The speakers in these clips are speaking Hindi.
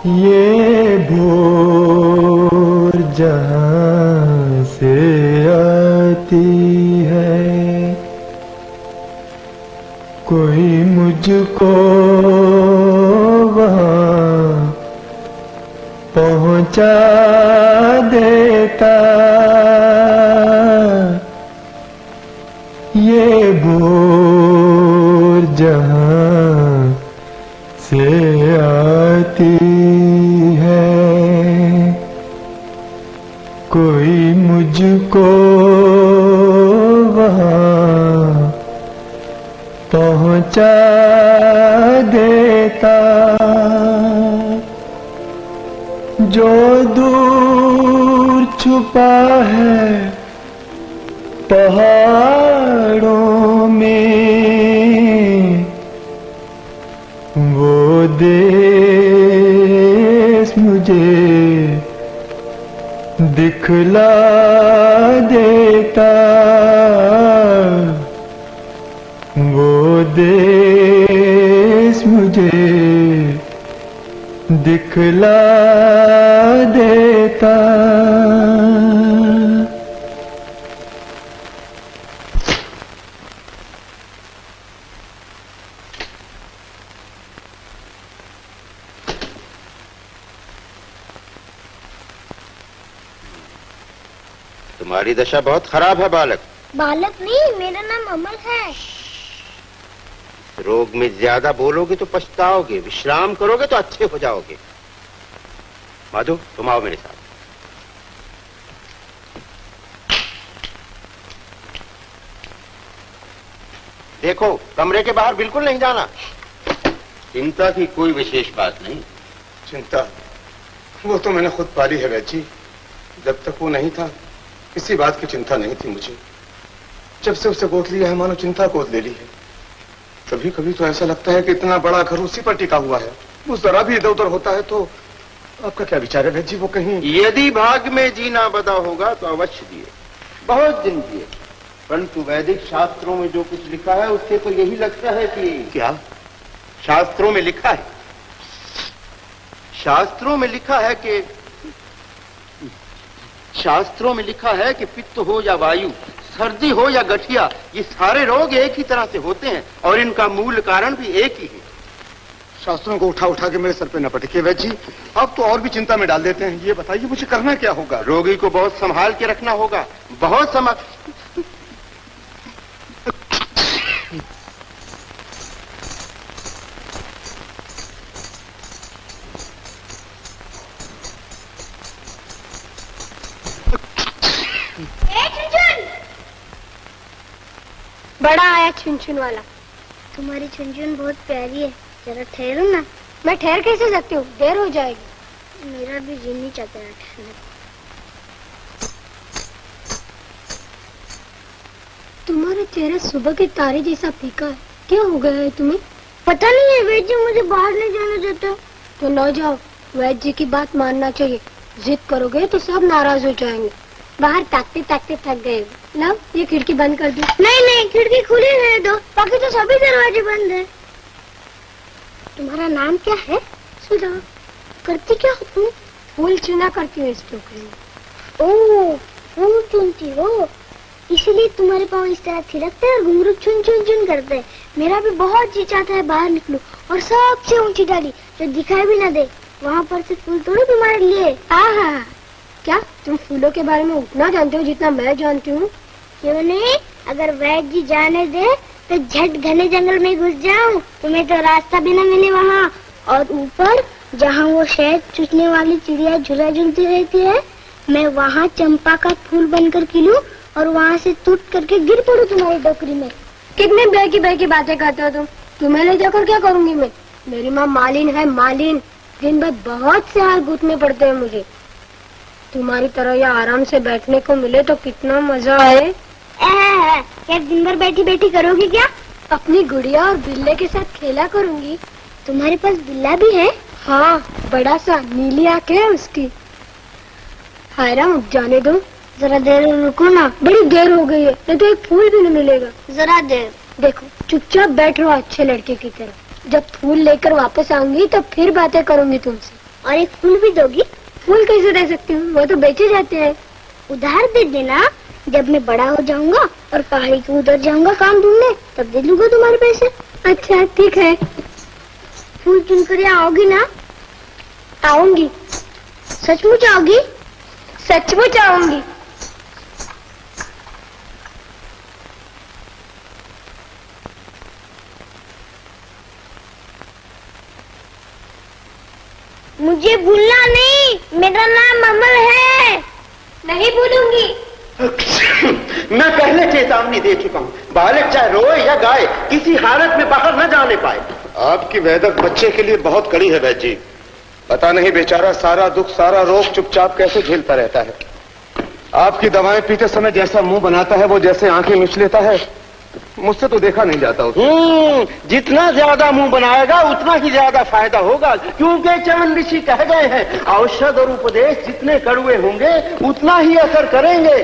ये भोर जहां से आती है, कोई मुझको वहां पहुंचा देता। ये भोर जहां से आती है, कोई मुझको वहां पहुंचा देता। जो दूर छुपा है पहाड़ों में, वो देश मुझे दिखला देता। वो देश मुझे दिखला देता। तुम्हारी दशा बहुत खराब है बालक। बालक नहीं, मेरा नाम अमल है। रोग में ज्यादा बोलोगे तो पछताओगे, विश्राम करोगे तो अच्छे हो जाओगे। माधु, तुम आओ मेरे साथ। देखो, कमरे के बाहर बिल्कुल नहीं जाना। चिंता की कोई विशेष बात नहीं। चिंता वो तो मैंने खुद पाली है वैची। जब तक वो नहीं था किसी बात की चिंता नहीं थी मुझे। जब से उसे गोद लिया है मानो चिंता गोद ले ली है। कभी कभी तो ऐसा लगता है कि इतना बड़ा घर उसी पर टिका हुआ है, वो जरा भी इधर उधर होता है तो। आपका क्या विचार है वैची? वो कहीं यदि भाग में जीना बदा होगा तो अवश्य जिए, बहुत दिन जिए। परंतु वैदिक शास्त्रों में जो कुछ लिखा है उससे तो यही लगता है कि क्या शास्त्रों में लिखा है, शास्त्रों में लिखा है कि शास्त्रों में लिखा है कि पित्त हो या वायु, सर्दी हो या गठिया, ये सारे रोग एक ही तरह से होते हैं और इनका मूल कारण भी एक ही है। शास्त्रों को उठा उठा के मेरे सर पे न पटके वैची, अब तो और भी चिंता में डाल देते हैं। ये बताइए मुझे करना क्या होगा? रोगी को बहुत संभाल के रखना होगा, बहुत संभाल। बड़ा आया छुनछुन वाला। तुम्हारी छुनछुन बहुत प्यारी है, जरा ठहरो ना। मैं ठहर कैसे सकती हूँ, देर हो जाएगी। मेरा भी जी नहीं चाहता ठहरने। तुम्हारे चेहरा सुबह के तारे जैसा फीका है, क्या हो गया है तुम्हें? पता नहीं है, वैद्य जी मुझे बाहर नहीं जाने देता। तो न जाओ, वैद्य जी की बात मानना चाहिए। जिद करोगे तो सब नाराज हो जाएंगे। बाहर ताकते ताकते थक गए। लो, ये खिड़की बंद कर दो। नहीं नहीं, खिड़की खुली रहने दो, बाकी तो सभी दरवाजे बंद है। तुम्हारा नाम क्या है? सुधा। करती क्या हो तुम? फूल चुना करती हो इस टोकरी में। ओह, फूल चुनती हो, इसलिए तुम्हारे पाँव इस तरह थिरकते हैं और घुंघरू चुन चुन चुन करते हैं। मेरा भी बहुत जी चाहता है बाहर निकलूं और सबसे ऊंची डाली जो दिखाई भी न दे, वहाँ पर से फूल तोड़ो तुम्हारे लिए। आहा, क्या तुम फूलों के बारे में उतना जानते हो जितना मैं जानती हूँ? क्यों नहीं, अगर वैद्य जी जाने दे तो झट घने जंगल में घुस जाऊं, तुम्हें तो रास्ता भी न मिले वहाँ। और ऊपर जहाँ वो शहद चूसने वाली चिड़िया झूला झूलती रहती है, मैं वहाँ चंपा का फूल बनकर खिलूं और वहाँ से टूट करके गिर पड़ूं तुम्हारी टोकरी में। कितने बेकी बातें करते हो तुम। तुम्हें ले जाकर क्या करूँगी मैं? मेरी माँ मालिन है, मालिन। दिन भर बहुत से हाल घुटने पड़ते हैं मुझे। तुम्हारी तरह या आराम से बैठने को मिले तो कितना मजा है। क्या दिन भर बैठी बैठी करोगी क्या? अपनी गुड़िया और बिल्ले के साथ खेला करूंगी। तुम्हारे पास बिल्ला भी है? हाँ, बड़ा सा, नीली आंखें है उसकी। हायराम, जाने दो, जरा देर रुको ना, बड़ी देर हो गई है, नहीं तो एक फूल भी नहीं मिलेगा। जरा देर देखो, चुपचाप बैठ रहो अच्छे लड़के की तरह। जब फूल लेकर वापस आऊंगी तो फिर बातें करूंगी तुमसे। और एक फूल भी दोगी? फूल कैसे दे सकती हूँ, वो तो बेचे जाते हैं। उधार दे देना, जब मैं बड़ा हो जाऊंगा और पहाड़ी के उधर जाऊंगा काम ढूंढने, तब दे दूंगा तुम्हारे पैसे। अच्छा ठीक है। फूल चुनकर यहाँ आओगी ना? आऊंगी। सचमुच आओगी? सचमुच आऊंगी। मुझे भूलना नहीं, मेरा नाम अमल है। नहीं भूलूंगी। मैं पहले चेतावनी दे चुका हूँ, बालक चाहे रोए या गाए, किसी हालत में बाहर न जाने पाए। आपकी वैदक बच्चे के लिए बहुत कड़ी है वैद्य जी। पता नहीं बेचारा सारा दुख सारा रोग चुपचाप कैसे झेलता रहता है। आपकी दवाएं पीते समय जैसा मुंह बनाता है, वो जैसे आंखें मिच लेता है, मुझसे तो देखा नहीं जाता उसे। जितना ज्यादा मुंह बनाएगा उतना ही ज्यादा फायदा होगा, क्योंकि चवन ऋषि कह गए हैं औषध और उपदेश जितने कड़वे होंगे उतना ही असर करेंगे।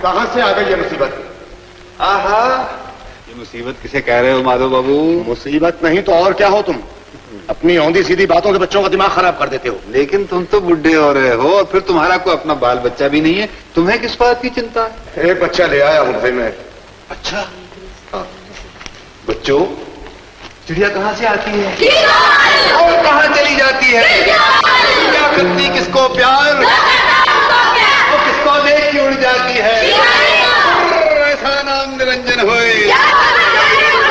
कहां से आ गई ये मुसीबत? आहा, ये मुसीबत किसे कह रहे हो माधव बाबू? मुसीबत नहीं तो और क्या हो तुम? अपनी औंधी सीधी बातों से बच्चों का दिमाग खराब कर देते हो। लेकिन तुम तो बुढ़े हो रहे हो और फिर तुम्हारा कोई अपना बाल बच्चा भी नहीं है, तुम्हें किस बात की चिंता है? एक बच्चा ले आया हूं भाई मैं। अच्छा, हाँ। बच्चों, चिड़िया कहाँ से आती है और कहाँ चली जाती है? क्या करती किसको प्यार, वो किसको देख के उड़ जाती है? ऐसा नाम निरंजन होए,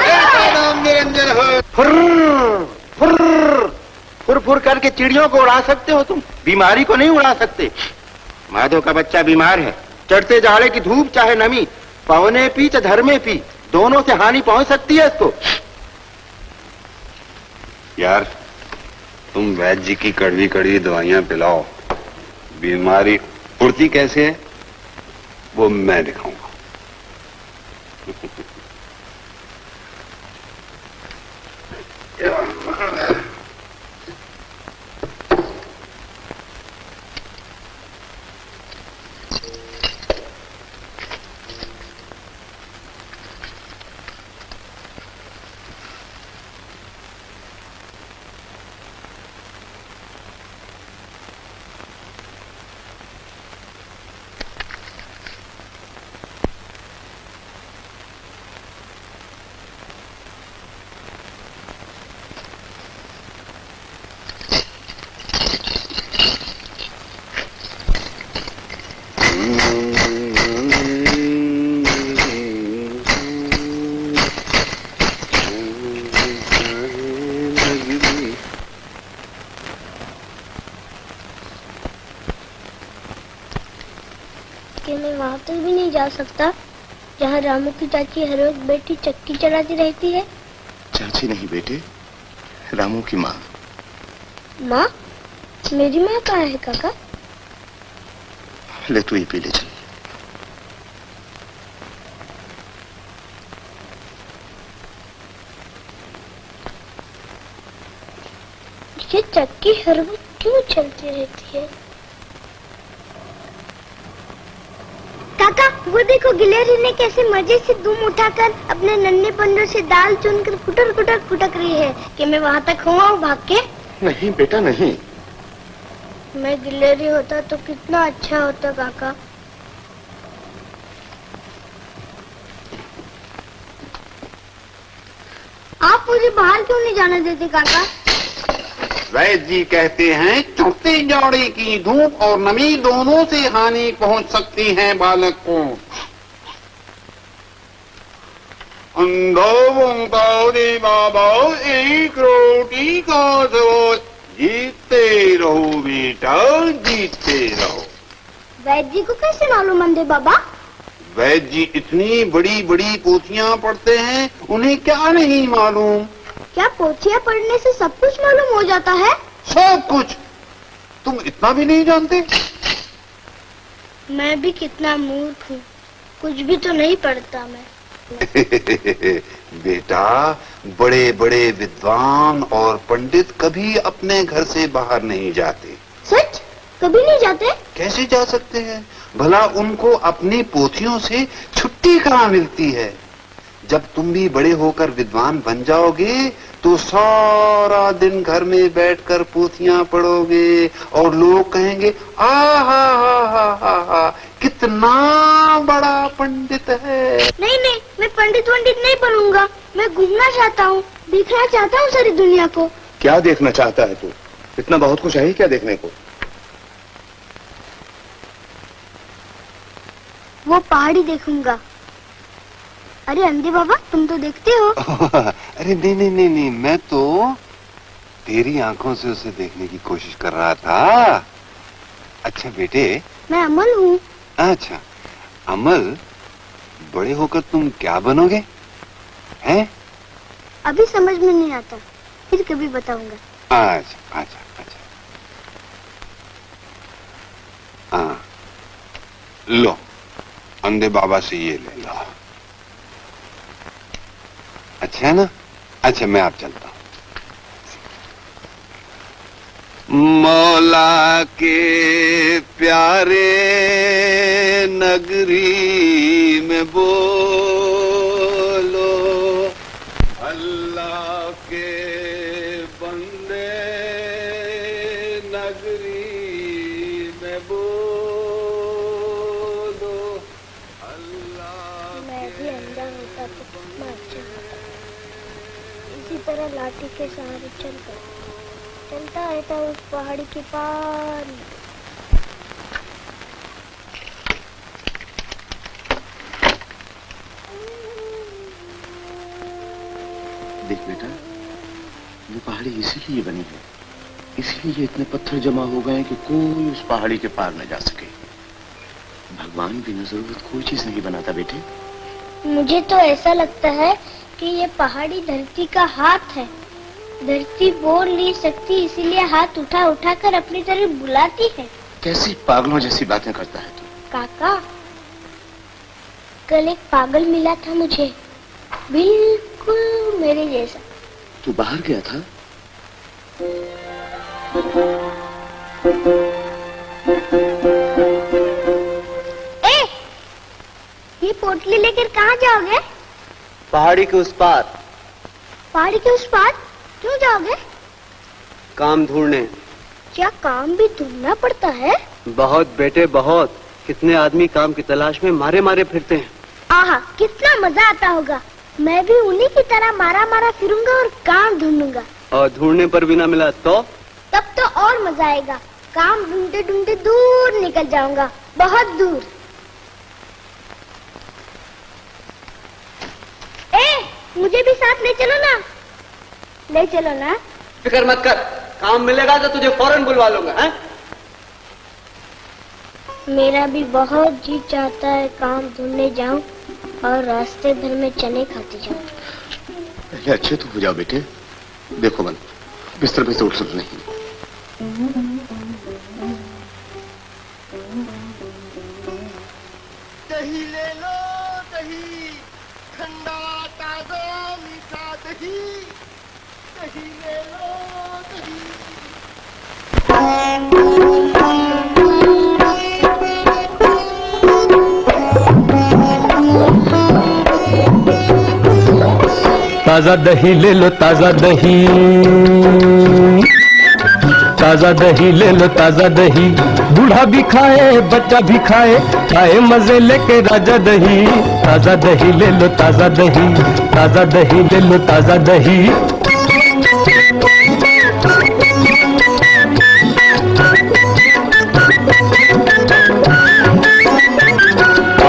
ऐसा नाम निरंजन होए। फुर फुर करके चिड़ियों को उड़ा सकते हो तुम, बीमारी को नहीं उड़ा सकते। माधव का बच्चा बीमार है, चढ़ते जाड़े की धूप चाहे नमी, पवने पी चाहे धर्मे पी, दोनों से हानि पहुंच सकती है इसको। यार, तुम वैद्य जी की कड़वी कड़वी दवाइयां पिलाओ, बीमारी उड़ती कैसे है वो मैं दिखाऊंगा। मैं वहाँ तक भी नहीं जा सकता जहाँ रामू की चाची हर वक्त बेटी चक्की चलाती रहती है। चाची नहीं बेटे, रामू की माँ। माँ? मेरी माँ कहाँ है काका? ले तू ये पी ले चल। ये चक्की हर वक्त क्यों चलती रहती है? काका, वो देखो गिलहरी ने कैसे मजे से दुम उठाकर अपने नन्हे पंजों से दाल चुनकर कुटर कुटर फुटक रही है। कि मैं वहाँ तक हुआऊं भाग के? नहीं बेटा नहीं। मैं गिलहरी होता तो कितना अच्छा होता काका। आप मुझे बाहर क्यों नहीं जाने देते काका? वैद्य जी कहते हैं चढ़ते जाड़े की धूप और नमी दोनों से हानि पहुंच सकती है बालक को। बाबा एक रोटी का दोस्त, जीतते रहो बेटा जीतते रहो। वैद्य जी को कैसे मालूम अंधे बाबा? वैद्य जी इतनी बड़ी बड़ी पोथियां पढ़ते हैं, उन्हें क्या नहीं मालूम? क्या पोथियां पढ़ने से सब कुछ मालूम हो जाता है? सब कुछ। तुम इतना भी नहीं जानते? मैं भी कितना मूर्ख हूँ। कुछ भी तो नहीं पढ़ता मैं। बेटा, बड़े बड़े विद्वान और पंडित कभी अपने घर से बाहर नहीं जाते। सच? कभी नहीं जाते? कैसे जा सकते हैं? भला उनको अपनी पोथियों से छुट्टी कहाँ मिलती है? जब तुम भी बड़े होकर विद्वान बन जाओगे तो सारा दिन घर में बैठकर पोथियां पढ़ोगे और लोग कहेंगे हा कितना बड़ा पंडित है। नहीं नहीं, मैं पंडित नहीं बनूंगा। मैं घूमना चाहता हूँ, देखना चाहता हूँ सारी दुनिया को। क्या देखना चाहता है तू? इतना बहुत कुछ है ही क्या देखने को? वो पहाड़ी देखूंगा। अरे अंधे बाबा, तुम तो देखते हो। अरे नहीं, मैं तो तेरी आंखों से उसे देखने की कोशिश कर रहा था। अच्छा बेटे, मैं अमल हूँ। अच्छा अमल, बड़े होकर तुम क्या बनोगे? हैं? अभी समझ में नहीं आता, फिर कभी बताऊंगा। अच्छा। हाँ, लो अंधे बाबा से ये ले लो। अच्छा है ना? अच्छा मैं आप चलता हूँ। मौला के प्यारे नगरी में बोलो, अल्लाह के बंदे नगरी में बोलो, अल्लाह। मैं भी अंधा होता तो कितना अच्छा होता। इसी तरह लाठी के सहारे चलता रहता उस पहाड़ी के पार। देख बेटा, ये पहाड़ी इसीलिए बनी है, इसीलिए इतने पत्थर जमा हो गए कि कोई उस पहाड़ी के पार न जा सके। भगवान बिना जरूरत कोई चीज नहीं बनाता बेटे। मुझे तो ऐसा लगता है कि ये पहाड़ी धरती का हाथ है। धरती बोल नहीं सकती, इसीलिए हाथ उठा कर अपनी तरफ बुलाती है। कैसी पागलों जैसी बातें करता है तू। काका, कल एक पागल मिला था मुझे, बिल्कुल मेरे जैसा। तू बाहर गया था? ये पोटली लेकर कहाँ जाओगे? पहाड़ी के उस पार। पहाड़ी के उस पार क्यों जाओगे? काम ढूंढने। क्या काम भी ढूंढना पड़ता है? बहुत बेटे बहुत। कितने आदमी काम की तलाश में मारे फिरते हैं। आहा, कितना मजा आता होगा। मैं भी उन्हीं की तरह मारा फिरूंगा और काम ढूंढूंगा। और ढूंढने पर भी ना मिला तो? तब तो और मजा आएगा। काम ढूंढते दूर निकल जाऊंगा, बहुत दूर। मुझे भी साथ ले चलो ना। ले चलो ना। फिक्र मत कर, काम मिलेगा तो तुझे फौरन बुलवा लूंगा। हैं? मेरा भी बहुत जी चाहता है काम ढूंढने जाऊं और रास्ते भर में चने खाते जाऊं। पहले अच्छे तो हो जाओ बेटे। देखो मन, बिस्तर पे से उठ नहीं। दही ले लो दही, ठंडा ताजा मीठा दही। दही ले लो दही। ताजा दही ले लो ताजा दही, ताजा दही ले लो ताजा दही। बूढ़ा भी खाए बच्चा भी खाए, खाए मजे लेके राजा दही। ताजा दही ले लो ताजा दही, ताजा दही ले लो ताजा दही।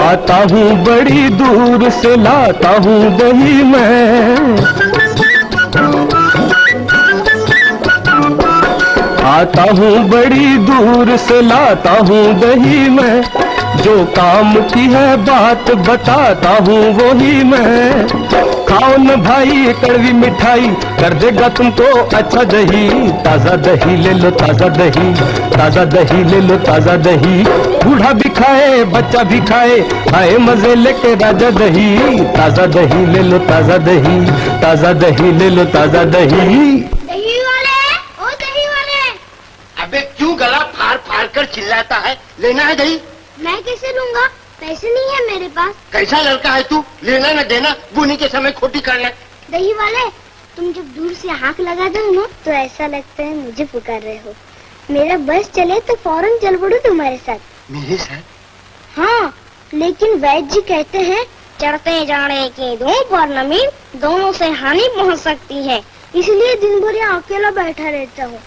आता हूँ बड़ी दूर से लाता हूँ दही मैं, आता हूँ बड़ी दूर से लाता हूँ दही मैं। जो काम की है बात बताता हूँ वही मैं। खाओ न भाई कड़वी मिठाई, कर देगा तुमको अच्छा दही। ताजा दही ले लो ताजा दही, ताजा दही ले लो ताजा दही। बूढ़ा भी खाए बच्चा भी खाए, खाए मजे लेके राजा दही। ताजा दही ले लो ताजा दही, ताजा दही ले लो ताजा दही। दही वाले, ओ दही वाले। अबे क्यों गला फाड़ फाड़ कर चिल्लाता है? लेना है दही? मैं कैसे लूंगा, पैसे नहीं है मेरे पास। कैसा लड़का है तू, लेना न देना, बुनी के समय खोटी करना। दही वाले, तुम जब दूर से हाथ लगाते हो ना तो ऐसा लगता है मुझे पुकार रहे हो। मेरा बस चले तो फौरन चल पड़ो तुम्हारे साथ। मेरे साथ? हाँ, लेकिन वैद्य जी कहते हैं चढ़ते जाने की धूप और नमी दोनों से हानि पहुंच सकती है, इसलिए दिन भर यहाँ अकेला बैठा रहता हूँ।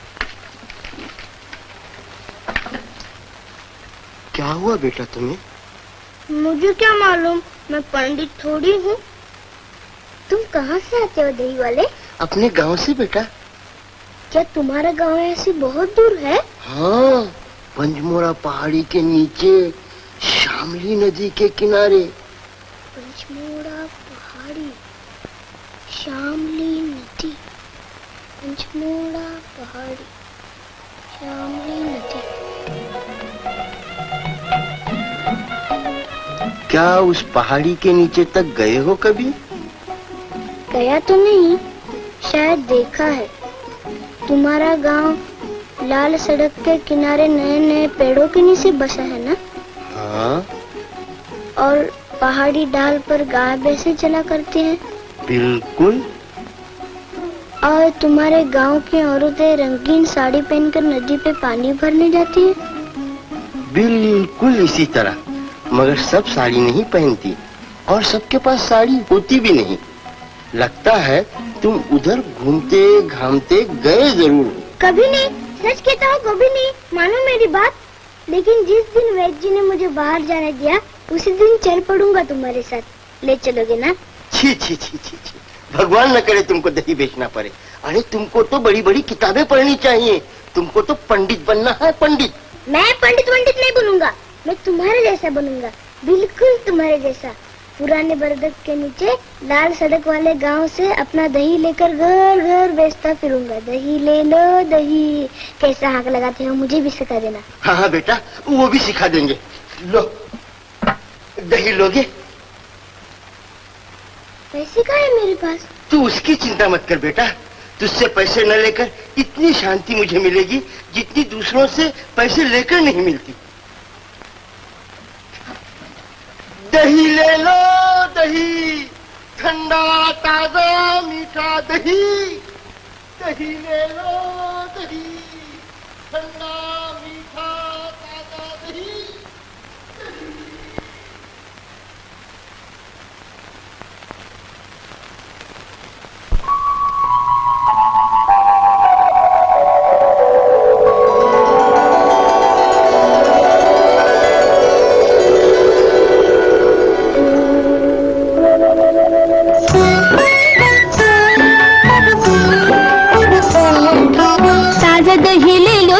क्या हुआ बेटा तुम्हें? मुझे क्या मालूम, मैं पंडित थोड़ी हूँ। तुम कहाँ से आते हो दही वाले? अपने गांव से बेटा। क्या तुम्हारा गांव ऐसे बहुत दूर है? हाँ, पंचमोरा पहाड़ी के नीचे शामली नदी के किनारे। पंचमोड़ा पहाड़ी, शामली नदी, पंचमोड़ा पहाड़ी, शामली नदी। क्या उस पहाड़ी के नीचे तक गए हो कभी? गया तो नहीं, शायद देखा है। तुम्हारा गांव लाल सड़क के किनारे नए नए पेड़ों के नीचे बसा है ना? हाँ। और पहाड़ी ढाल पर गाय भैंसे चला करती हैं। बिल्कुल। और तुम्हारे गांव की औरतें रंगीन साड़ी पहनकर नदी पे पानी भरने जाती है। बिल्कुल इसी तरह, मगर सब साड़ी नहीं पहनती और सबके पास साड़ी होती भी नहीं। लगता है तुम उधर घूमते घामते गए जरूर। कभी नहीं, सच कहता हूँ, कभी नहीं। मानो मेरी बात। लेकिन जिस दिन वैद्य जी ने मुझे बाहर जाने दिया उसी दिन चल पड़ूंगा तुम्हारे साथ। ले चलोगे ना? छी छी छी छी छी, भगवान न करे तुमको दही बेचना पड़े। अरे तुमको तो बड़ी बड़ी किताबें पढ़नी चाहिए, तुमको तो पंडित बनना है, पंडित। मैं पंडित नहीं बनूंगा, मैं तुम्हारे जैसा बनूंगा, बिल्कुल तुम्हारे जैसा। पुराने बरगद के नीचे लाल सड़क वाले गांव से अपना दही लेकर घर घर बेचता फिरूंगा। दही ले लो दही। कैसा हाथ लगाते हो मुझे भी सिखा देना। हाँ हाँ बेटा, वो भी सिखा देंगे। लो, दही लोगे? पैसे कहाँ है मेरे पास? तू उसकी चिंता मत कर बेटा, तुझसे पैसे न लेकर इतनी शांति मुझे मिलेगी जितनी दूसरों से पैसे लेकर नहीं मिलती। दही ले लो दही, ठंडा ताजा मीठा दही। दही ले लो दही, ठंडा मीठा ताजा दही।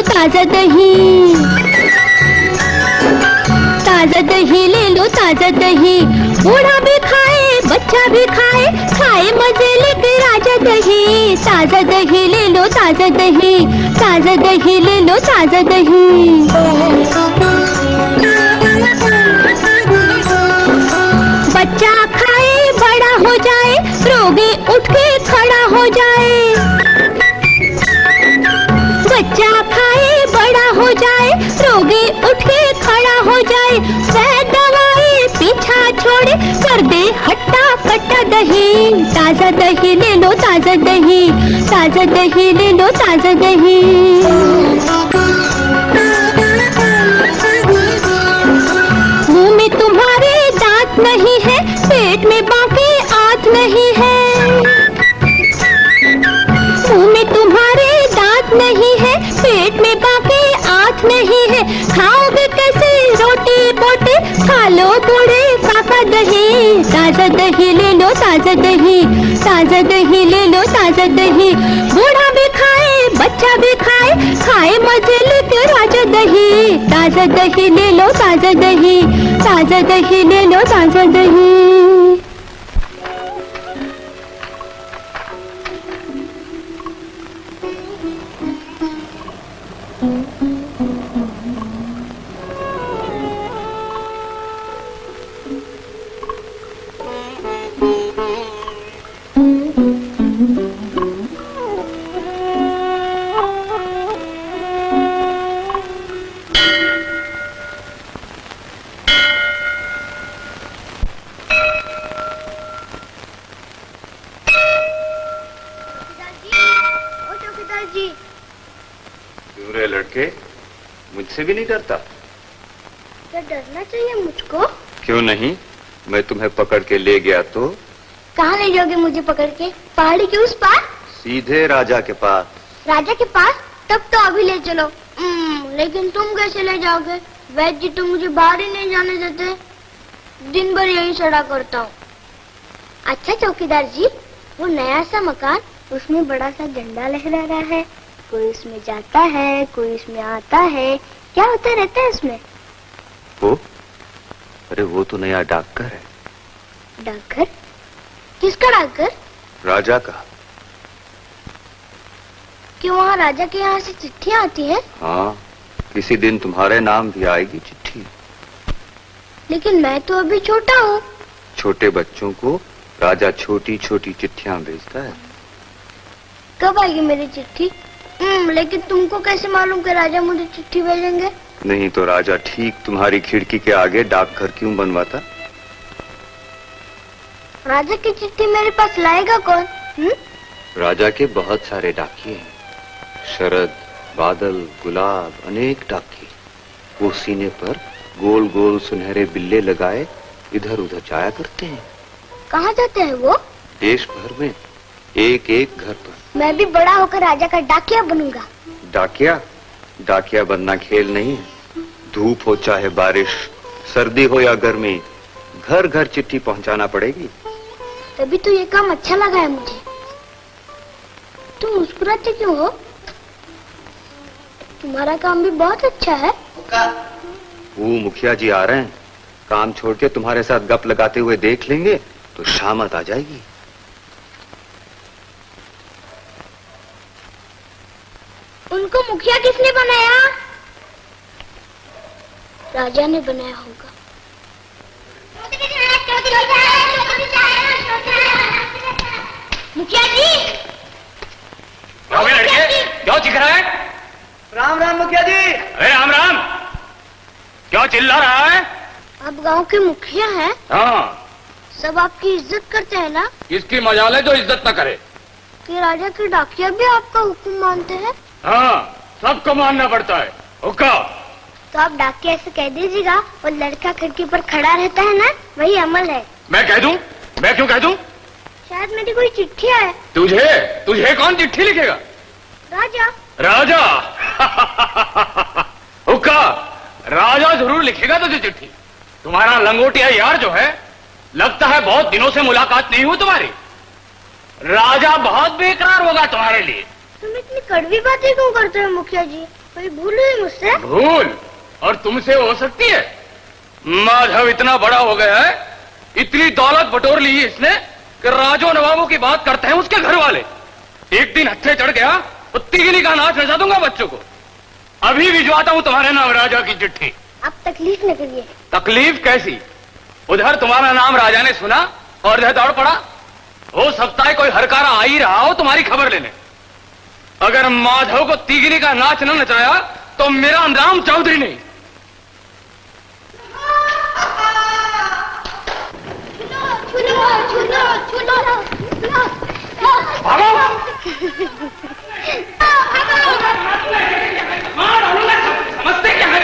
ताजा दही, ताजा दही ले लो ताजा दही। बूढ़ा भी खाए बच्चा भी खाए, खाए मजे लेके राजा दही। ताजा दही ले लो ताजा दही, ताजा दही ले लो ताजा दही। बच्चा खाए बड़ा हो जाए, रोगी उठ के खड़ा हो जाए। बच्चा खाए बड़ा हो जाए, रोगी उठ के खड़ा हो जाए। वह दवाई पीछा छोड़े, कर दे हट्टा कट्टा दही। ताजा दही ले लो ताजा दही, ताजा दही ले लो ताजा दही। मुंह में तुम्हारे दांत नहीं है, पेट में बाकी आंत नहीं है। मुंह में तुम्हारे दांत नहीं है, पेट में बाकी आंत नहीं है। खाओगे कैसे रोटी बोटी, खा लो बूढ़े काका दही। ताजा दही ले लो ताजा दही, ताजा दही ले लो ताजा दही। बूढ़ा भी खाए बच्चा भी खाए, खाए मजे लेके राजा दही। ताजा दही ले लो ताजा दही, ताजा दही ले लो ताजा दही। के मुझसे भी नहीं डरता? क्या डरना चाहिए मुझको? क्यों नहीं, मैं तुम्हें पकड़ के ले गया तो? कहाँ ले जाओगे मुझे पकड़ के? पहाड़ी के उस पार? सीधे राजा के पास। राजा के पास? तब तो अभी ले चलो। लेकिन तुम कैसे ले जाओगे? वैद्य जी तो मुझे बाहर ही नहीं जाने देते। दिन भर यही सड़ा करता हूँ। अच्छा चौकीदार जी, वो नया सा मकान, उसमें बड़ा सा झंडा लहरा रहा है। कोई उसमें जाता है, कोई उसमें आता है। क्या होता रहता है उसमें? वो? अरे वो तो नया डाकघर है। डाकघर? किसका डाकघर? राजा का। क्यों वहाँ राजा के यहाँ से चिट्ठियाँ आती हैं? हाँ, किसी दिन तुम्हारे नाम भी आएगी चिट्ठी। लेकिन मैं तो अभी छोटा हूँ। छोटे बच्चों को राजा छोटी छोटी चिट्ठियां भेजता है। कब आएगी मेरी चिट्ठी? लेकिन तुमको कैसे मालूम कि राजा मुझे चिट्ठी भेजेंगे? नहीं तो राजा ठीक तुम्हारी खिड़की के आगे डाकघर क्यों बनवाता? राजा की चिट्ठी मेरे पास लाएगा कौन? राजा के बहुत सारे डाकिये हैं। शरद, बादल, गुलाब, अनेक डाकिये। वो सीने पर गोल गोल सुनहरे बिल्ले लगाए इधर उधर जाया करते हैं। कहाँ जाते हैं वो? देश भर में, एक एक घर पर। मैं भी बड़ा होकर राजा का डाकिया बनूंगा। डाकिया? डाकिया बनना खेल नहीं है। धूप हो चाहे बारिश, सर्दी हो या गर्मी, घर घर चिट्ठी पहुंचाना पड़ेगी। तभी तो ये काम अच्छा लगा है मुझे। तुम मुस्कुराते क्यों हो? तुम्हारा काम भी बहुत अच्छा है। वो मुखिया जी आ रहे हैं। काम छोड़ के तुम्हारे साथ गप लगाते हुए देख लेंगे तो शामत आ जाएगी। उनको मुखिया किसने बनाया? राजा ने बनाया होगा। मुखिया जी! लड़के क्यों चिख रहा है? राम राम मुखिया जी। अरे राम राम, क्यों चिल्ला रहा है? आप गांव के मुखिया हैं? हाँ। सब आपकी इज्जत करते हैं ना? किसकी मजाल है जो इज्जत न करे? कि राजा के डाकिया भी आपका हुक्म मानते हैं? हाँ, सबको मानना पड़ता है। हुक्का। तो आप डाकिया से कह दीजिएगा, वो लड़का खिड़की पर खड़ा रहता है ना, वही अमल है। मैं कह दूं? मैं क्यों कह दूं? शायद मेरी कोई चिट्ठी है। तुझे तुझे कौन चिट्ठी लिखेगा? राजा। राजा? हुक्का, राजा जरूर लिखेगा तुझे चिट्ठी। तुम्हारा लंगोटिया यार जो है, लगता है बहुत दिनों से मुलाकात नहीं हुई तुम्हारी। राजा बहुत बेकरार होगा तुम्हारे लिए। तुम इतनी कड़वी बातें क्यों करते हो मुखिया जी? कोई भूल हुई मुझसे? भूल? और तुमसे हो सकती है? माधव इतना बड़ा हो गया है, इतनी दौलत बटोर ली है इसने कि राजो नवाबों की बात करते हैं उसके घर वाले। एक दिन हत्थे चढ़ गया तो तिगनी का नाच नचा दूंगा बच्चों को। अभी भिजवाता हूं तुम्हारे नाम राजा की चिट्ठी। आप तकलीफ न करिए। तकलीफ कैसी? उधर तुम्हारा नाम राजा ने सुना और इधर दौड़ पड़ा। हो सकता है कोई हरकारा आ ही रहा हो तुम्हारी खबर लेने। अगर माधव को तिगनी का नाच न नचाया तो मेरा नाम चौधरी नहीं। समझते क्या है?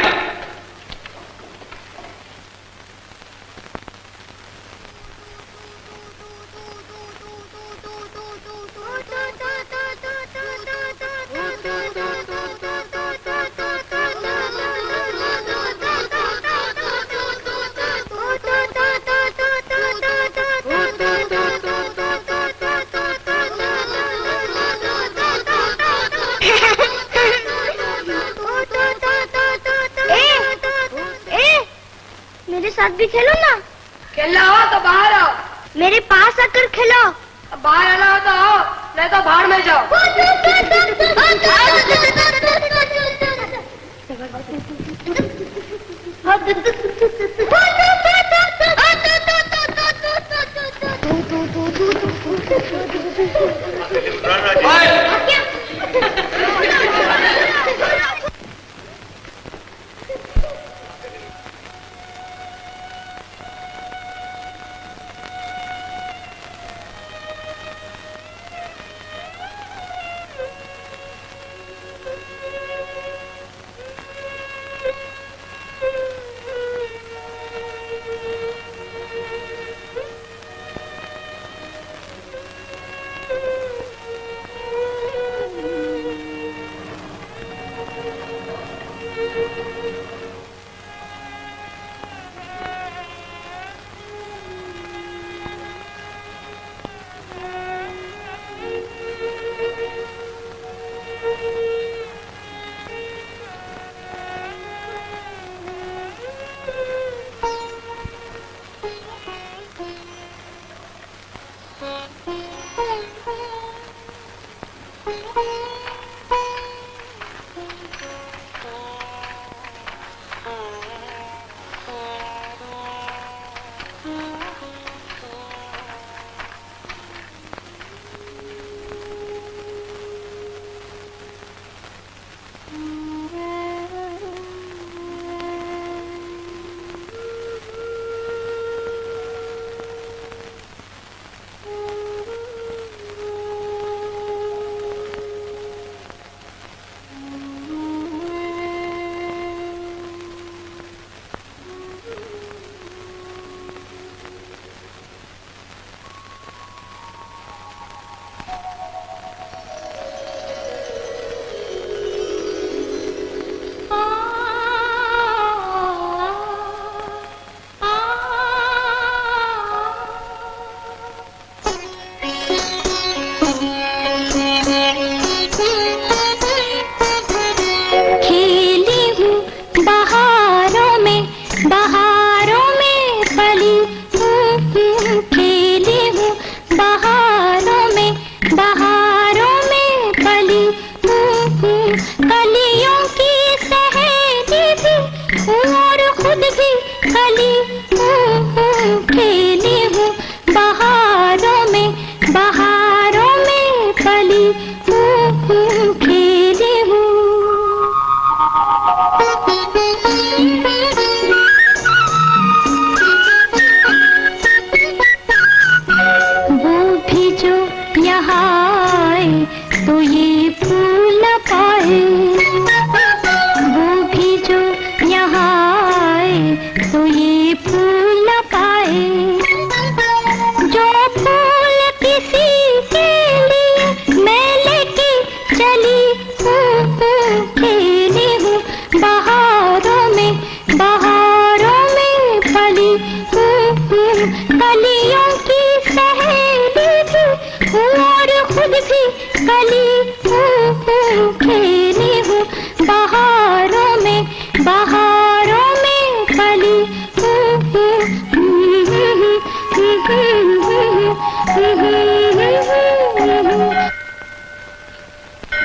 मेरे साथ भी खेलो ना। खेलना हो तो बाहर आओ। मेरे पास आकर खेलो। बाहर आना हो तो आओ, नहीं तो बाहर में जाओ।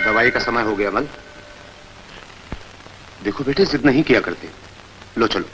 दवाई का समय हो गया अमल। देखो बेटे, जिद नहीं किया करते। लो चलो।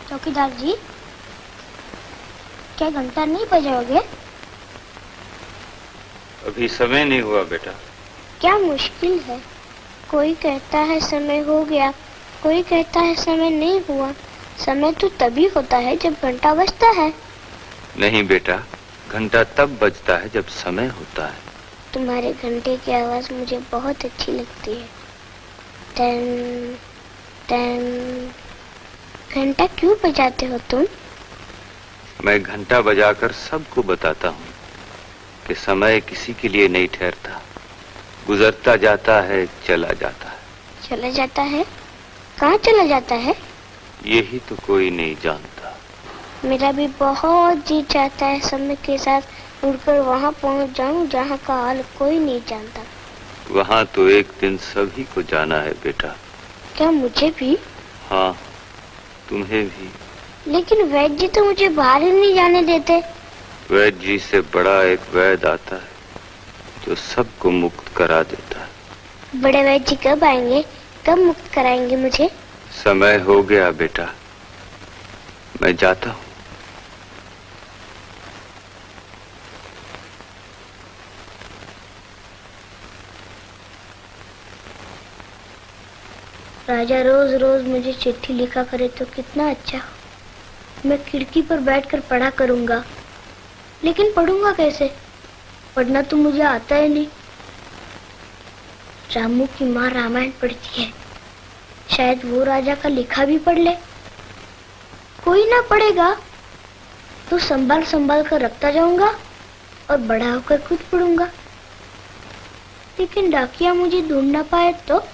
चौकीदार जी, क्या घंटा नहीं बजाओगे? अभी समय नहीं हुआ बेटा। क्या मुश्किल है? कोई कहता है समय हो गया, कोई कहता है समय नहीं हुआ। समय तो तभी होता है जब घंटा बजता है। नहीं बेटा, घंटा तब बजता है जब समय होता है। तुम्हारे घंटे की आवाज मुझे बहुत अच्छी लगती है। टन टन। घंटा क्यों बजाते हो तुम? मैं घंटा बजाकर सबको बताता हूँ कि समय किसी के लिए नहीं ठहरता, गुजरता जाता है, चला जाता है। चला जाता है? कहाँ चला जाता है? यही तो कोई नहीं जानता। मेरा भी बहुत जी चाहता है समय के साथ उड़कर वहाँ पहुँच जाऊँ जहाँ का हाल कोई नहीं जानता। वहाँ तो एक दिन सभी को जाना है बेटा। क्या मुझे भी? हाँ, तुम्हें भी। लेकिन वैद्य जी तो मुझे बाहर ही नहीं जाने देते। वैद्य जी से बड़ा एक वैद्य आता है जो सबको मुक्त करा देता है। बड़े वैद्य जी कब आएंगे? कब मुक्त कराएंगे मुझे? समय हो गया बेटा, मैं जाता हूँ। राजा रोज रोज मुझे चिट्ठी लिखा करे तो कितना अच्छा हो। मैं खिड़की पर बैठकर पढ़ा करूंगा। लेकिन पढ़ूंगा कैसे? पढ़ना तो मुझे आता ही नहीं। रामू की माँ रामायण पढ़ती है, शायद वो राजा का लिखा भी पढ़ ले। कोई ना पढ़ेगा तो संभाल संभाल कर रखता जाऊंगा और बड़ा होकर खुद पढ़ूंगा। लेकिन डाकिया मुझे ढूंढ ना पाए तो?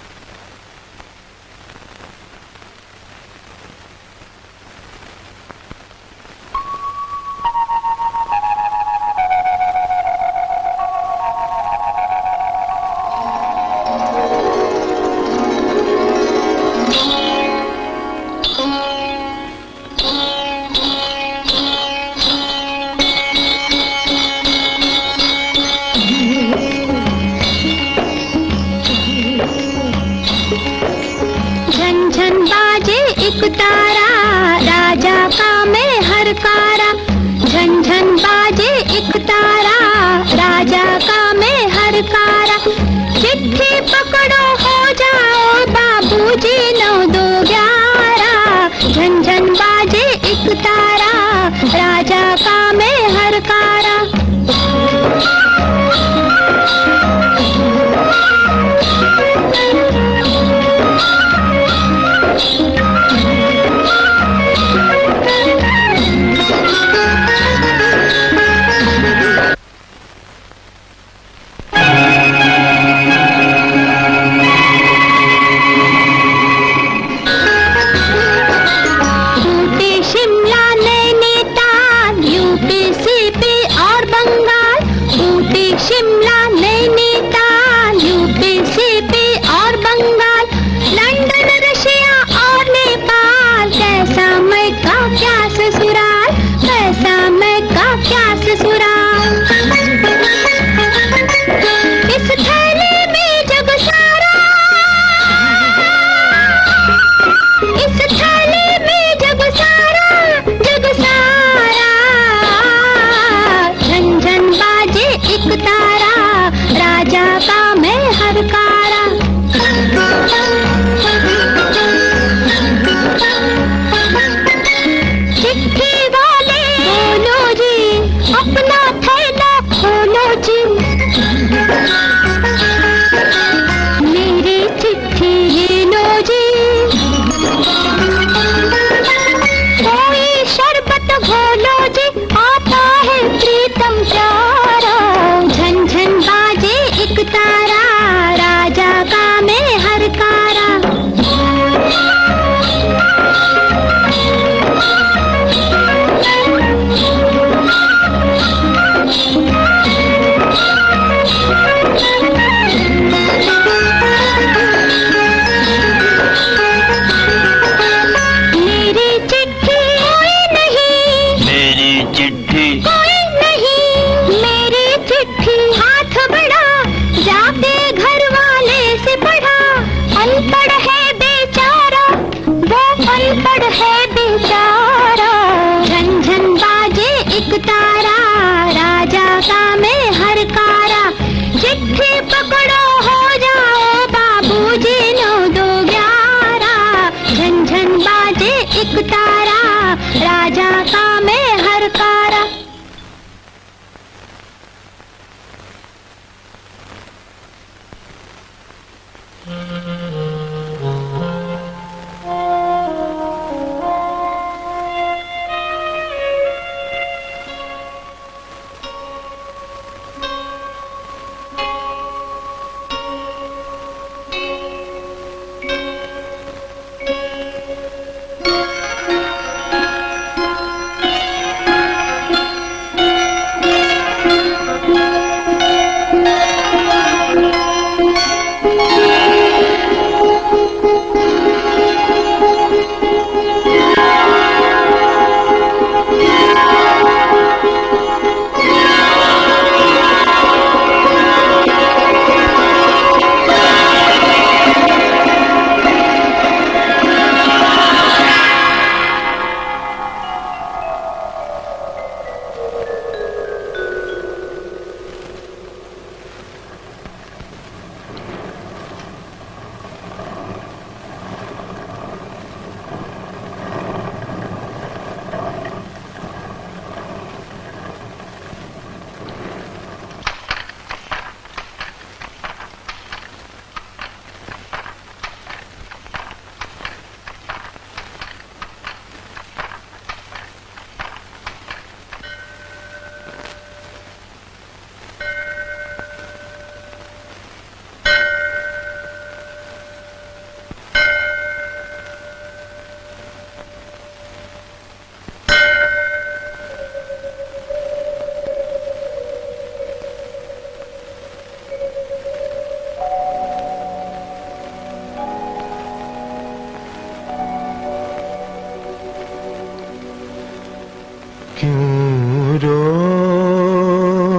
रोज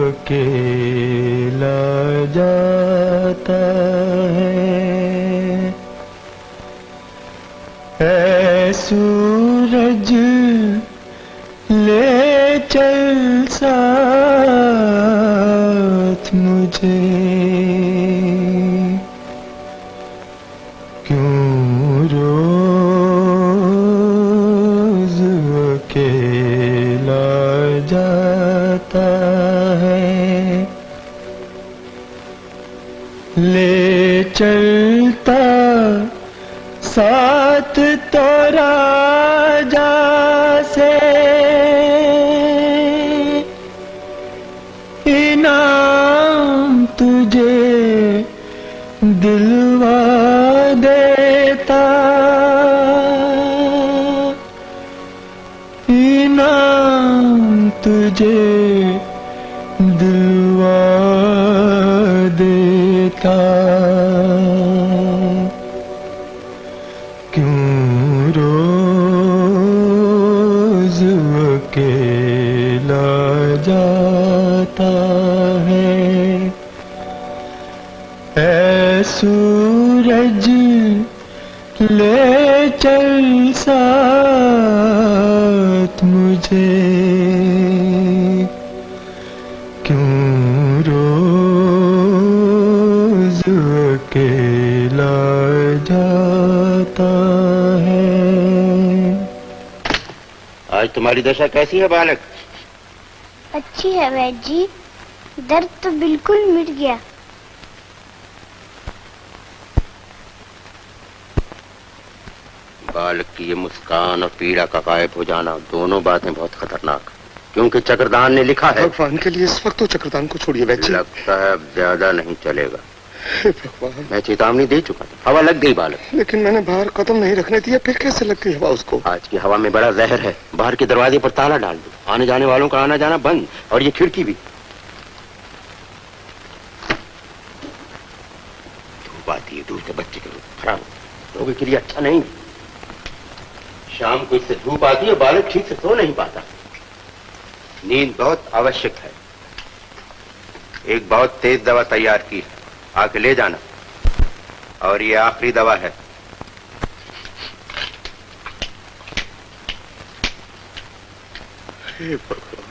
अकेला जाता है, ऐ सूरज ले चल साथ मुझे, क्यों रोज अकेला जाता है, ले चलता साथ तो राजा से, इनाम तुझे दिलवा देता, इनाम तुझे दिलवा देता, क्यों रोज अकेला जाता है, ऐ सूरज ले चल साथ मुझे, क्यों रोज अकेला जाता है। आज तुम्हारी दशा कैसी है बालक? अच्छी है वैद्य जी, दर्द तो बिल्कुल मिट गया। बालक की ये मुस्कान और पीड़ा का गायब हो जाना दोनों बातें बहुत खतरनाक, क्योंकि चक्रधान ने लिखा है। भगवान के लिए इस वक्त तो चक्रधान को छोड़िए वैद्य जी। लगता है अब ज्यादा नहीं चलेगा। हे भगवान, मैं चेतावनी दे चुका था, हवा लग गई बालक। लेकिन मैंने बाहर कदम नहीं रखने दिया, फिर कैसे लग गई हवा उसको? आज की हवा में बड़ा जहर है, बाहर के दरवाजे पर ताला डाल दो, आने जाने वालों का आना जाना बंद, और ये खिड़की भी। धूप आती है, दूर से बच्चे के रूप खराब लोगों के लिए अच्छा नहीं। शाम को इससे धूप आती है, बालक ठीक से सो नहीं पाता। नींद बहुत आवश्यक है। एक बहुत तेज दवा तैयार की है, आके ले जाना, और ये आखिरी दवा है। हे भगवान,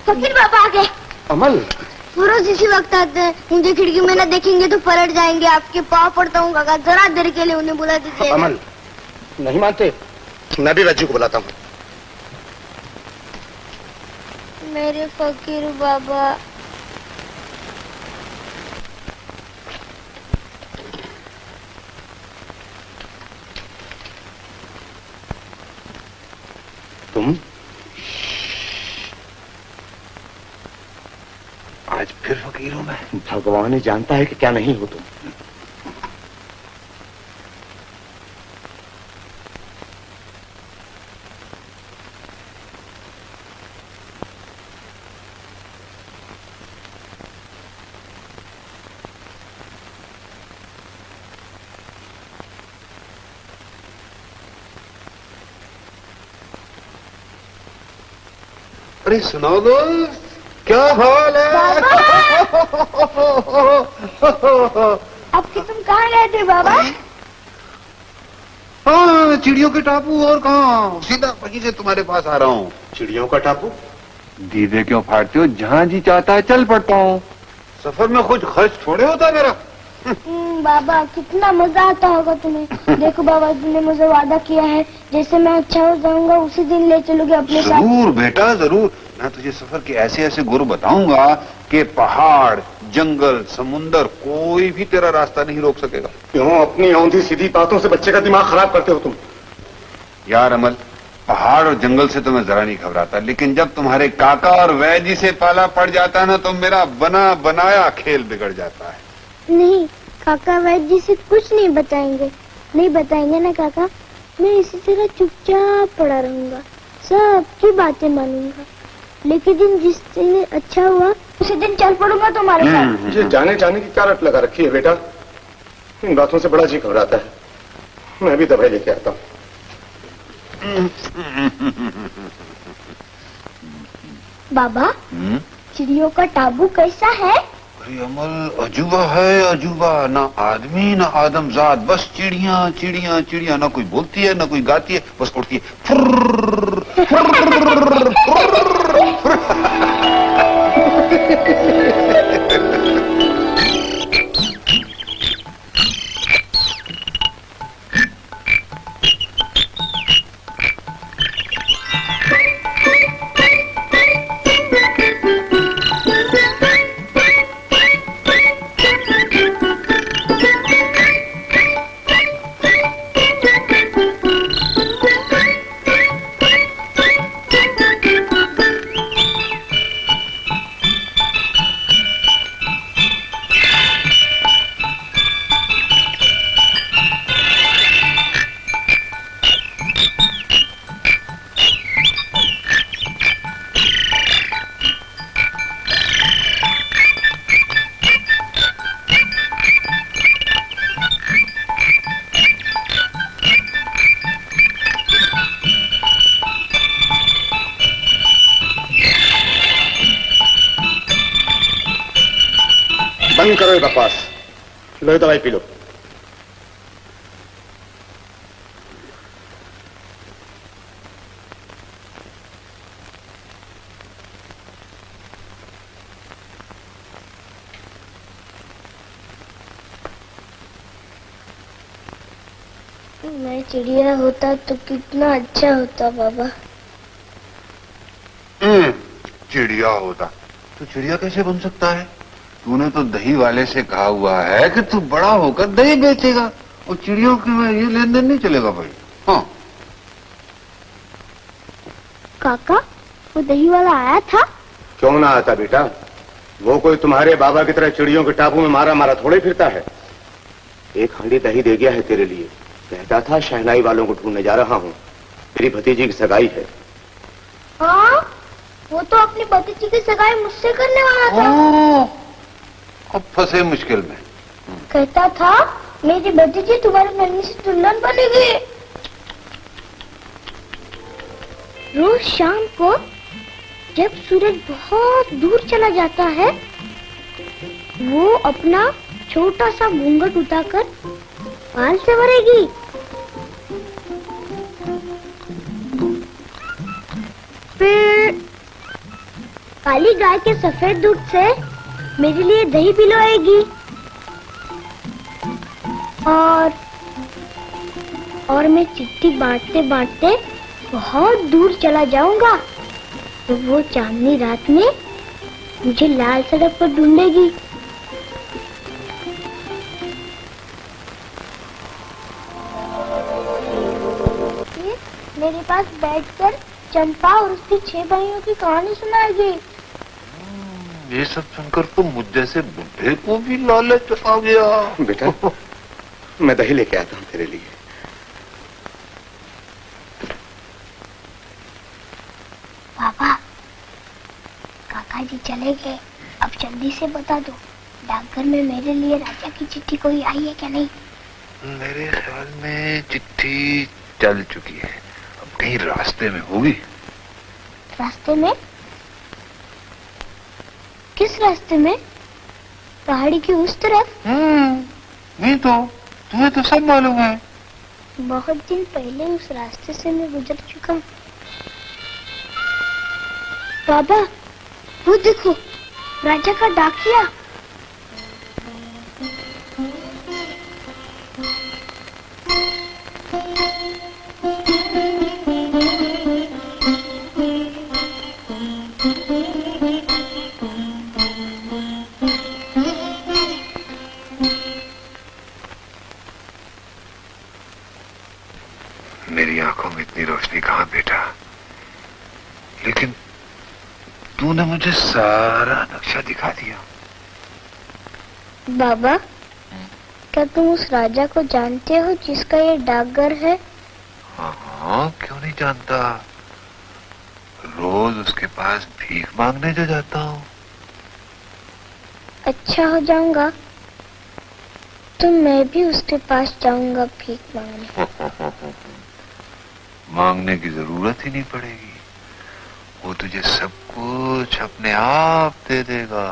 फकीर बाबा आ गए। अमल, वो रोज इसी वक्त आते हैं, मुझे खिड़की में न देखेंगे तो पलट जाएंगे। आपके पाँव पड़ता हूँ काका, जरा देर के लिए उन्हें बुला दीजिए। अमल, नहीं मानते? मैं भी वैद्य को बुलाता हूँ। मेरे फकीर बाबा, तुम आज फिर फकीर हो? मैं भगवान ही जानता है कि क्या नहीं हो तुम। अरे सुनाओ दोस्त, क्या हाल है? अब कि तुम कहाँ गए थे बाबा? हाँ, चिड़ियों के टापू, और कहाँ, सीधा वहीं से तुम्हारे पास आ रहा हूँ। चिड़ियों का टापू? दीदे क्यों फाड़ते हो? जहाँ जी चाहता है चल पड़ता हूँ। सफर में कुछ खर्च थोड़े होता मेरा। बाबा कितना मजा आता होगा तुम्हें। देखो बाबा, तुमने मुझे वादा किया है, जैसे मैं अच्छा हो जाऊंगा उसी दिन ले चलोगे अपने साथ। जरूर बेटा जरूर, मैं तुझे सफर के ऐसे ऐसे गुर बताऊंगा कि पहाड़, जंगल, समुंदर, कोई भी तेरा रास्ता नहीं रोक सकेगा। क्यों अपनी औंधी सीधी बातों से बच्चे का दिमाग खराब करते हो तुम? यार अमल, पहाड़ और जंगल से तो मैं जरा नहीं घबराता, लेकिन जब तुम्हारे काका और वैजी से पाला पड़ जाता है ना, तो मेरा बना बनाया खेल बिगड़ जाता है। नहीं, काका वैद्य जी से कुछ नहीं बताएंगे। नहीं बताएंगे ना काका, मैं इसी तरह चुपचाप पड़ा रहूंगा, सबकी बातें मानूंगा, लेकिन जिस दिन अच्छा हुआ उसी दिन चल पड़ूंगा तुम्हारे साथ। ये जाने जाने की क्या रट लगा रखी है बेटा? इन बातों से बड़ा जी घबराता है। मैं भी दवाई लेके आता हूँ। बाबा, चिड़ियों का टाबू कैसा है? अरे अमल, अजूबा है अजूबा, ना आदमी ना आदमजात, बस चिड़िया चिड़िया चिड़िया, ना कोई बोलती है ना कोई गाती है, बस उड़ती है। फुर्र, फुर्र, फुर्र। बंद करो ये बकवास, लो दवाई पी लो। मैं चिड़िया होता तो कितना अच्छा होता बाबा। चिड़िया होता तो चिड़िया कैसे बन सकता है? तूने तो दही वाले से कहा हुआ है कि तू बड़ा होकर दही बेचेगा, और चिड़ियों के में ये लेन देन नहीं चलेगा भाई। हाँ काका, वो दही वाला आया था? क्यों ना आता बेटा, वो कोई तुम्हारे बाबा की तरह चिड़ियों के टापू में मारा मारा थोड़े फिरता है। एक हांडी दही दे गया है तेरे लिए, कहता था शहनाई वालों को ढूंढने जा रहा हूँ, तेरी भतीजी की सगाई है। हाँ, वो तो अपनी भतीजी की सगाई मुझसे करने वाला था। अब फंसे मुश्किल में। कहता था मेरी भतीजी तुम्हारी नन्ही सी दुल्हन बनेगी। रोज शाम को जब सूरज बहुत दूर चला जाता है, वो अपना छोटा सा घूंघट उठाकर बाल से भरेगी। फिर काली गाय के सफेद दूध से मेरे लिए दही पिलवाएगी, और मैं चिट्ठी बांटते बांटते बहुत दूर चला जाऊंगा, तो वो चांदनी रात में मुझे लाल सड़क पर ढूंढेगी। मेरे पास बैठकर चंपा और उसकी 6 भाइयों की कहानी सुनाएगी। ये सब सुनकर तो मुझ जैसे बुढ़े को भी लालच आ गया। बेटा, मैं दही लेके आता हूँ तेरे लिए। पापा, काका जी चले गए, अब जल्दी से बता दो, डाकघर में मेरे लिए राजा की चिट्ठी कोई आई है क्या नहीं? मेरे ख्याल में चिट्ठी चल चुकी है, अब कहीं रास्ते में होगी। रास्ते में? किस रास्ते में? पहाड़ी की उस तरफ? नहीं तो तुम्हें तो सब मालूम है। बहुत दिन पहले उस रास्ते से मैं गुजर चुका हूँ। बाबा, वो देखो, राजा का डाकिया। मेरी आंखों में इतनी रोशनी कहाँ बेटा, लेकिन तूने मुझे सारा नक्शा दिखा दिया। बाबा, क्या तुम उस राजा को जानते हो जिसका ये डाकघर है? हाँ, क्यों नहीं जानता। रोज उसके पास भीख मांगने जो जाता हूँ। अच्छा हो जाऊंगा तो मैं भी उसके पास जाऊंगा भीख मांगने। मांगने की जरूरत ही नहीं पड़ेगी, वो तुझे सब कुछ अपने आप दे देगा।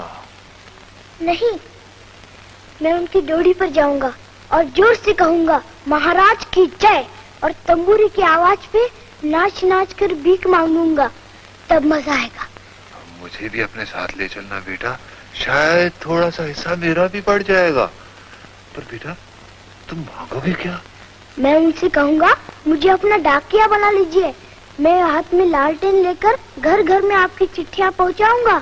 नहीं, मैं उनकी डोरी पर जाऊंगा और जोर से कहूंगा महाराज की जय, और तंबूरी की आवाज पे नाच नाच कर भीख मांगूंगा, तब मजा आएगा। मुझे भी अपने साथ ले चलना बेटा, शायद थोड़ा सा हिस्सा मेरा भी बढ़ जाएगा। पर बेटा तुम मांगोगे क्या? मैं उनसे कहूंगा मुझे अपना डाकिया बना लीजिए। मैं हाथ में लालटेन लेकर घर घर में आपकी चिट्ठियां पहुंचाऊंगा।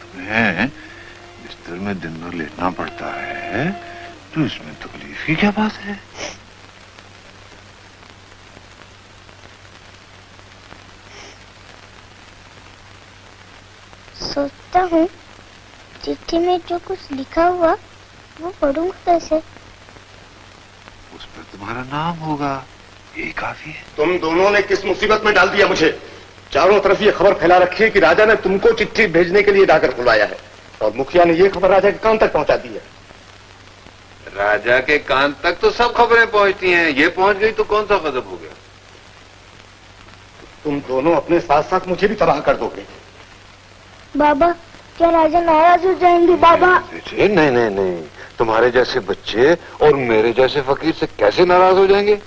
तुम्हें बिस्तर में दिन भर लेटना पड़ता है, तो इसमें तकलीफ की क्या बात है? सोचता हूँ चिट्ठी में जो कुछ लिखा हुआ वो पढ़ूंगा कैसे? उस पर तुम्हारा नाम होगा, यही काफी है। तुम दोनों ने किस मुसीबत में डाल दिया मुझे। चारों तरफ ये खबर फैला रखी है कि राजा ने तुमको चिट्ठी भेजने के लिए डाकर खुलवाया है, और मुखिया ने ये खबर राजा के कान तक पहुंचा दी है। राजा के कान तक तो सब खबरें पहुंचती हैं, ये पहुंच गई तो कौन सा गजब हो गया? तुम दोनों अपने साथ साथ मुझे भी तबाह कर दोगे। बाबा, क्या राजा नाराज हो जाएंगे? बाबा नहीं नहीं नहीं, तुम्हारे जैसे बच्चे और मेरे जैसे फकीर से कैसे नाराज हो जाएंगे?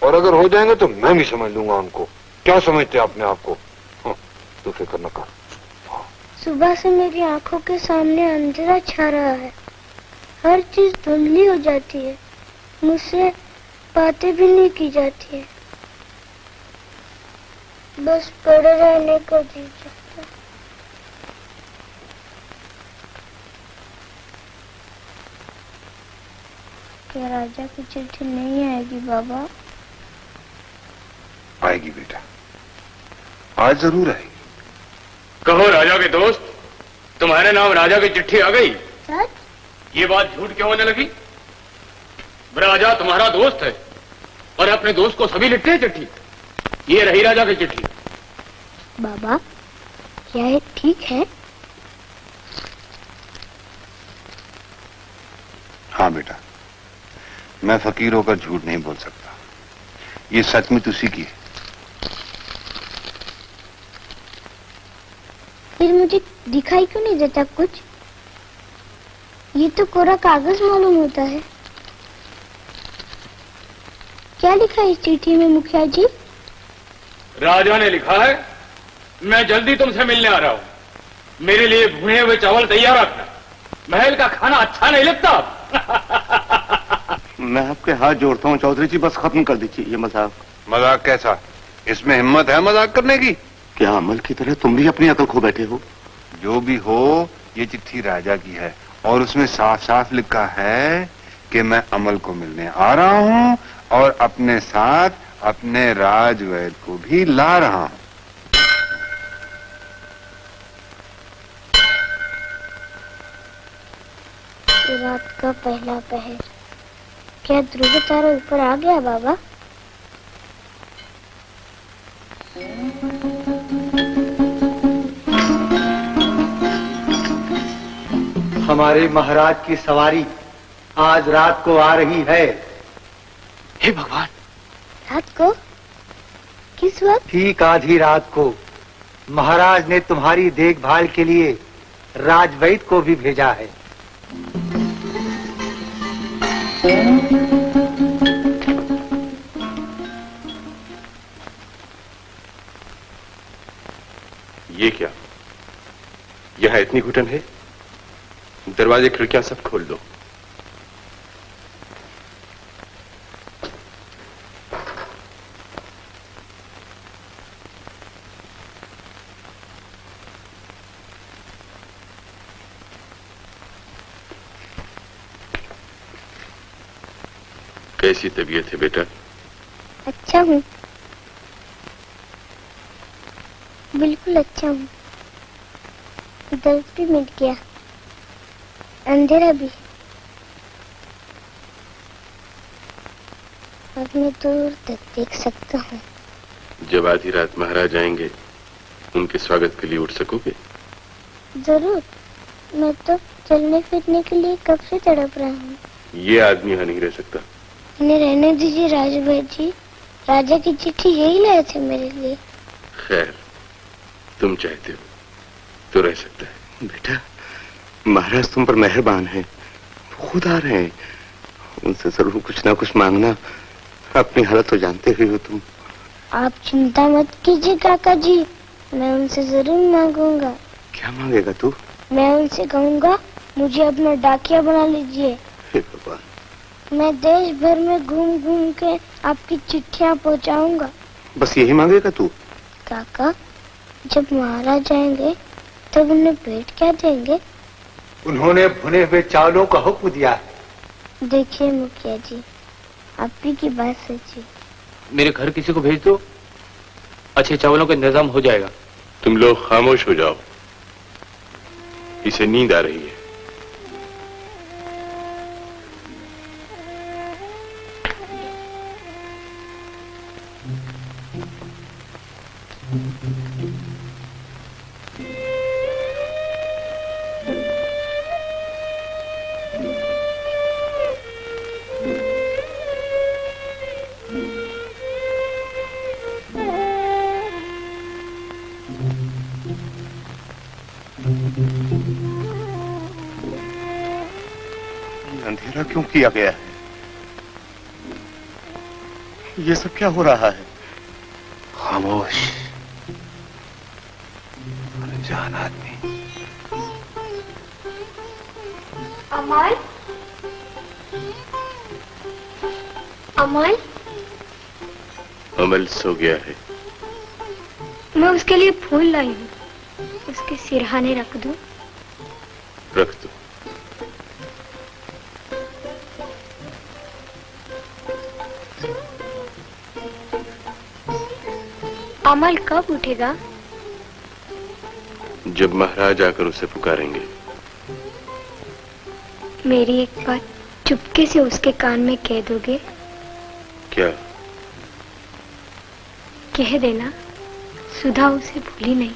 और अगर हो जाएंगे तो मैं भी समझ लूंगा उनको। क्या समझते अपने आप को? तू फिक्र न कर। सुबह से मेरी आंखों के सामने अंधेरा छा रहा है, हर चीज धुंधली हो जाती है, मुझसे बातें भी नहीं की जाती है, बस पड़े रहने का जी चाहता है। क्या राजा की चिट्ठी नहीं आएगी बाबा? आएगी बेटा, आज जरूर आएगी। कहो राजा के दोस्त, तुम्हारे नाम राजा की चिट्ठी आ गई। सच? ये बात झूठ क्यों होने लगी? राजा तुम्हारा दोस्त है और अपने दोस्त को सभी लिखते हैं चिट्ठी। ये रही राजा की चिट्ठी। बाबा, क्या ये ठीक है? हाँ बेटा, मैं फकीर होकर झूठ नहीं बोल सकता, ये सचमुच उसी की है। फिर मुझे दिखाई क्यों नहीं देता कुछ? ये तो कोरा कागज मालूम होता है। क्या लिखा है इस चिट्ठी में मुखिया जी? राजा ने लिखा है, मैं जल्दी तुमसे मिलने आ रहा हूं, मेरे लिए भुने हुए चावल तैयार रखना, महल का खाना अच्छा नहीं लगता। मैं आपके हाथ जोड़ता हूँ चौधरी जी, बस खत्म कर दीजिए ये मजाक। मजाक कैसा? इसमें हिम्मत है मजाक करने की? क्या अमल की तरह तुम भी अपनी अकल खो बैठे हो? जो भी हो, ये चिट्ठी राजा की है और उसमें साफ साफ लिखा है कि मैं अमल को मिलने आ रहा हूँ और अपने साथ अपने राजवैद को भी ला रहा हूँ। रात का पहला पहर। क्या ध्रुव तारा ऊपर आ गया बाबा? हमारे महाराज की सवारी आज रात को आ रही है। हे भगवान! रात को? किस वक्त? ठीक आधी रात को महाराज ने तुम्हारी देखभाल के लिए राजवैद्य को भी भेजा है। ये क्या? यहाँ इतनी घुटन है? दरवाजे खिड़कियां सब खोल दो। कैसी तबीयत है बेटा? अच्छा हूँ, बिल्कुल अच्छा हूँ। दर्द भी मिट गया, अंधेरा भी। अब मैं दूर तक देख सकता हूँ। जब आधी रात महाराज आएंगे उनके स्वागत के लिए उठ सकोगे? जरूर। मैं तो चलने फिरने के लिए कब से तड़प रहा हूँ। ये आदमी यहाँ नहीं रह सकता। इन्हें रहने दीजिए राजभैया जी। राजा की चिट्ठी यही लाए थे मेरे लिए। खैर, तुम चाहते हो तो रह सकता है। बेटा, महाराज तुम पर मेहरबान हैं, खुद आ रहे हैं, उनसे जरूर कुछ ना कुछ मांगना। अपनी हालत तो जानते ही हो तुम। आप चिंता मत कीजिए काका जी, मैं उनसे जरूर मांगूंगा। क्या मांगेगा तू? मैं उनसे कहूँगा मुझे अपना डाकिया बना लीजिए। हे भगवान! मैं देश भर में घूम घूम के आपकी चिट्ठियाँ पहुँचाऊंगा। बस यही मांगेगा तू? काका, जब महाराज आएंगे तब उन्हें भेंट क्या देंगे? उन्होंने भुने हुए चावलों का हुक्म दिया है। देखिए मुखिया जी, आप ही की बात सच्ची। मेरे घर किसी को भेज दो, अच्छे चावलों का इंतजाम हो जाएगा। तुम लोग खामोश हो जाओ, इसे नींद आ रही है। अंधेरा क्यों किया गया है? ये सब क्या हो रहा है? खामोश, अनजान आदमी। अमल, अमल, अमल सो गया है। मैं उसके लिए फूल लाई हूँ, उसके सिरहाने रख दूं? रख दो। अमल कब उठेगा? जब महाराज आकर उसे पुकारेंगे। मेरी एक बात चुपके से उसके कान में कह दोगे? क्या? कह देना सुधा उसे भूली नहीं।